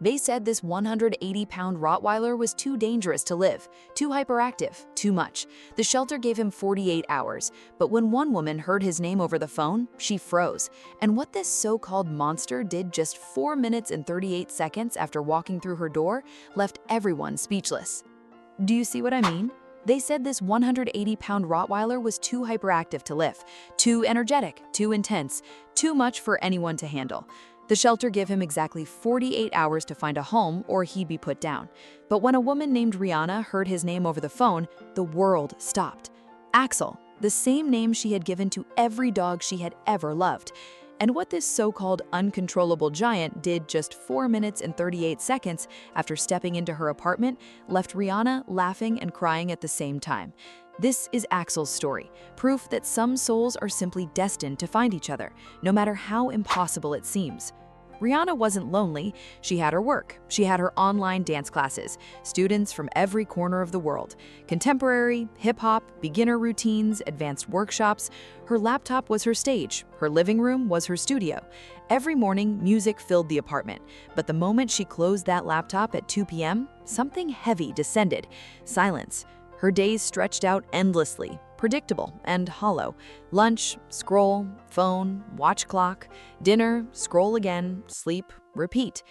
They said this 180-pound Rottweiler was too dangerous to live, too hyperactive, too much. The shelter gave him 48 hours, but when one woman heard his name over the phone, she froze. And what this so-called monster did just 4 minutes and 38 seconds after walking through her door left everyone speechless. Do you see what I mean? They said this 180-pound Rottweiler was too hyperactive to live, too energetic, too intense, too much for anyone to handle. The shelter gave him exactly 48 hours to find a home or he'd be put down. But when a woman named Rihanna heard his name over the phone, the world stopped. Axel, the same name she had given to every dog she had ever loved. And what this so-called uncontrollable giant did just 4 minutes and 38 seconds after stepping into her apartment left Rihanna laughing and crying at the same time. This is Axel's story, proof that some souls are simply destined to find each other, no matter how impossible it seems. Rihanna wasn't lonely. She had her work. She had her online dance classes, students from every corner of the world, contemporary, hip-hop, beginner routines, advanced workshops. Her laptop was her stage. Her living room was her studio. Every morning, music filled the apartment. But the moment she closed that laptop at 2 p.m., something heavy descended. Silence. Her days stretched out endlessly, predictable and hollow. Lunch, scroll, phone, watch clock, dinner, scroll again, sleep, repeat.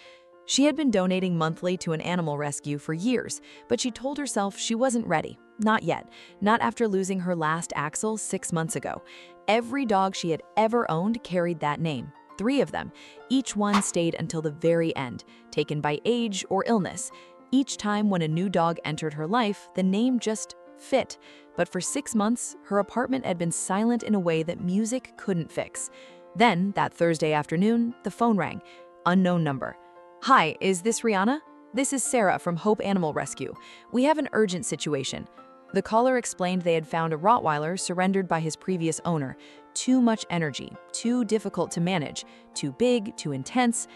She had been donating monthly to an animal rescue for years, but she told herself she wasn't ready. Not yet. Not after losing her last Axel 6 months ago. Every dog she had ever owned carried that name. 3 of them. Each one stayed until the very end, taken by age or illness. Each time when a new dog entered her life, the name just fit. But for 6 months, her apartment had been silent in a way that music couldn't fix. Then, that Thursday afternoon, the phone rang. Unknown number. "Hi, is this Rihanna? This is Sarah from Hope Animal Rescue. We have an urgent situation." The caller explained they had found a Rottweiler surrendered by his previous owner. Too much energy, too difficult to manage, too big, too intense.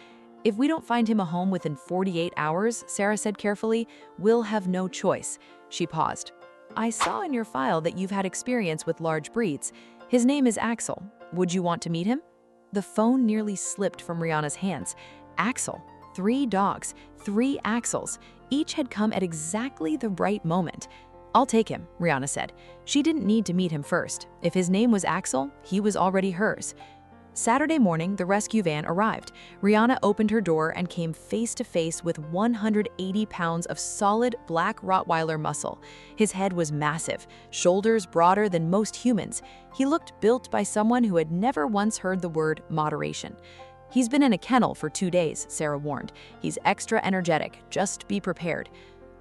"If we don't find him a home within 48 hours, Sarah said carefully, we'll have no choice." She paused. "I saw in your file that you've had experience with large breeds. His name is Axel. Would you want to meet him?" The phone nearly slipped from Rihanna's hands. Axel. 3 dogs. 3 Axels. Each had come at exactly the right moment. "I'll take him," Rihanna said. She didn't need to meet him first. If his name was Axel, he was already hers. Saturday morning, the rescue van arrived. Rihanna opened her door and came face to face with 180 pounds of solid black Rottweiler muscle. His head was massive, shoulders broader than most humans. He looked built by someone who had never once heard the word moderation. "He's been in a kennel for 2 days," Sarah warned. "He's extra energetic. Just be prepared."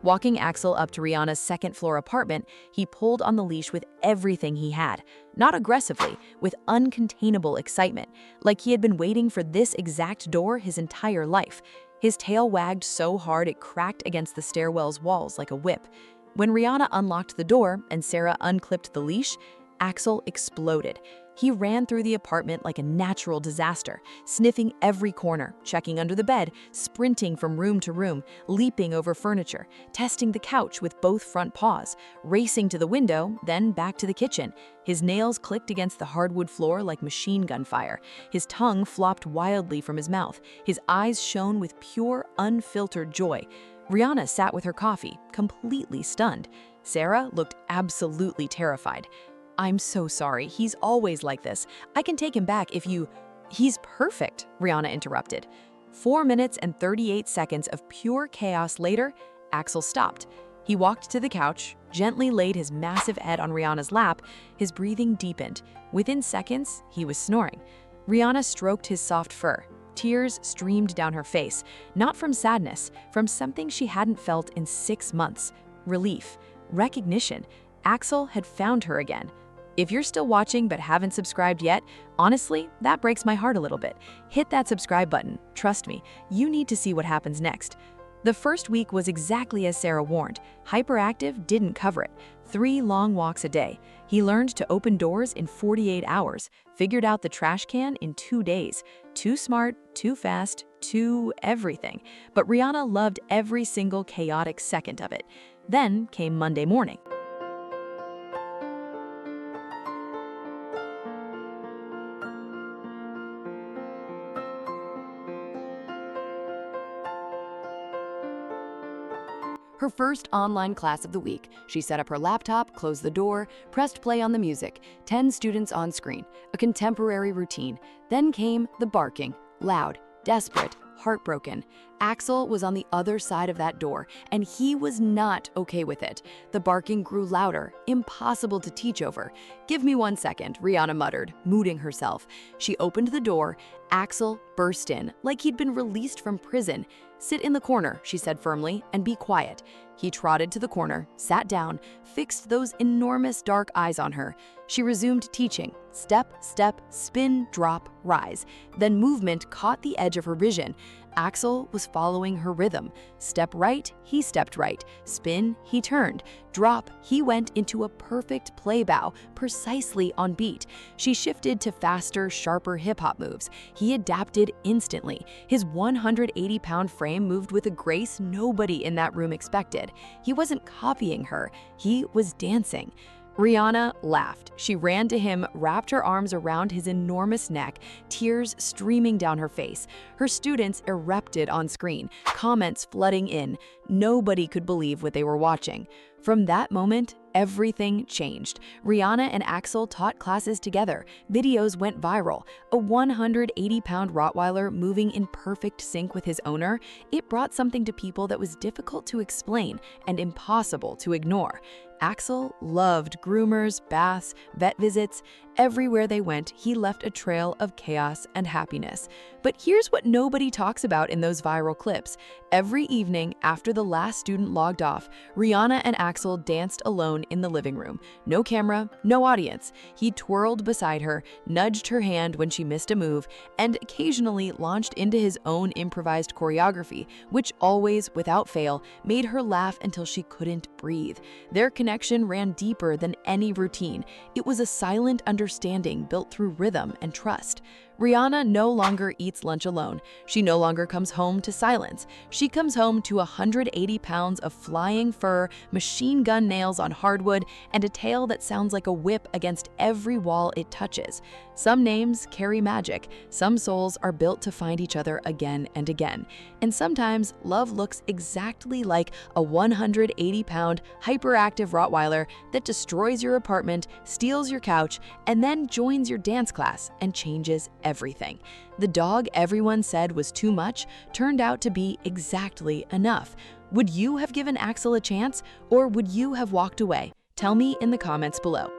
Walking Axel up to Rihanna's second-floor apartment, he pulled on the leash with everything he had. Not aggressively, with uncontainable excitement, like he had been waiting for this exact door his entire life. His tail wagged so hard it cracked against the stairwell's walls like a whip. When Rihanna unlocked the door and Sarah unclipped the leash, Axel exploded. He ran through the apartment like a natural disaster, sniffing every corner, checking under the bed, sprinting from room to room, leaping over furniture, testing the couch with both front paws, racing to the window, then back to the kitchen. His nails clicked against the hardwood floor like machine gun fire. His tongue flopped wildly from his mouth. His eyes shone with pure, unfiltered joy. Rihanna sat with her coffee, completely stunned. Sarah looked absolutely terrified. "I'm so sorry. He's always like this. I can take him back if you—" "He's perfect," Rihanna interrupted. 4 minutes and 38 seconds of pure chaos later, Axel stopped. He walked to the couch, gently laid his massive head on Rihanna's lap. His breathing deepened. Within seconds, he was snoring. Rihanna stroked his soft fur. Tears streamed down her face, not from sadness, from something she hadn't felt in 6 months. Relief. Recognition. Axel had found her again. If you're still watching but haven't subscribed yet, honestly, that breaks my heart a little bit. Hit that subscribe button. Trust me, you need to see what happens next. The first week was exactly as Sarah warned. Hyperactive didn't cover it. 3 long walks a day. He learned to open doors in 48 hours, figured out the trash can in 2 days. Too smart, too fast, too everything. But Rihanna loved every single chaotic second of it. Then came Monday morning. Her first online class of the week, she set up her laptop, closed the door, pressed play on the music, 10 students on screen, a contemporary routine. Then came the barking, loud, desperate, heartbroken. Axel was on the other side of that door, and he was not okay with it. The barking grew louder, impossible to teach over. "Give me 1 second," Rihanna muttered, mooting herself. She opened the door. Axel burst in, like he'd been released from prison. "Sit in the corner," she said firmly, "and be quiet." He trotted to the corner, sat down, fixed those enormous dark eyes on her. She resumed teaching. Step, step, spin, drop, rise. Then movement caught the edge of her vision. Axel was following her rhythm. Step right, he stepped right. Spin, he turned. Drop, he went into a perfect play bow, precisely on beat. She shifted to faster, sharper hip-hop moves. He adapted instantly. His 180-pound frame moved with a grace nobody in that room expected. He wasn't copying her, he was dancing. Rihanna laughed. She ran to him, wrapped her arms around his enormous neck, tears streaming down her face. Her students erupted on screen, comments flooding in. Nobody could believe what they were watching. From that moment, everything changed. Rihanna and Axel taught classes together. Videos went viral. A 180-pound Rottweiler moving in perfect sync with his owner, it brought something to people that was difficult to explain and impossible to ignore. Axel loved groomers, baths, vet visits. Everywhere they went, he left a trail of chaos and happiness. But here's what nobody talks about in those viral clips. Every evening, after the last student logged off, Rihanna and Axel danced alone in the living room. No camera, no audience. He twirled beside her, nudged her hand when she missed a move, and occasionally launched into his own improvised choreography, which always, without fail, made her laugh until she couldn't breathe. Their connection ran deeper than any routine. It was a silent understanding built through rhythm and trust. Rihanna no longer eats lunch alone. She no longer comes home to silence. She comes home to 180 pounds of flying fur, machine gun nails on hardwood, and a tail that sounds like a whip against every wall it touches. Some names carry magic. Some souls are built to find each other again and again. And sometimes love looks exactly like a 180-pound hyperactive Rottweiler that destroys your apartment, steals your couch, and then joins your dance class and changes everything. The dog everyone said was too much turned out to be exactly enough. Would you have given Axel a chance, or would you have walked away? Tell me in the comments below.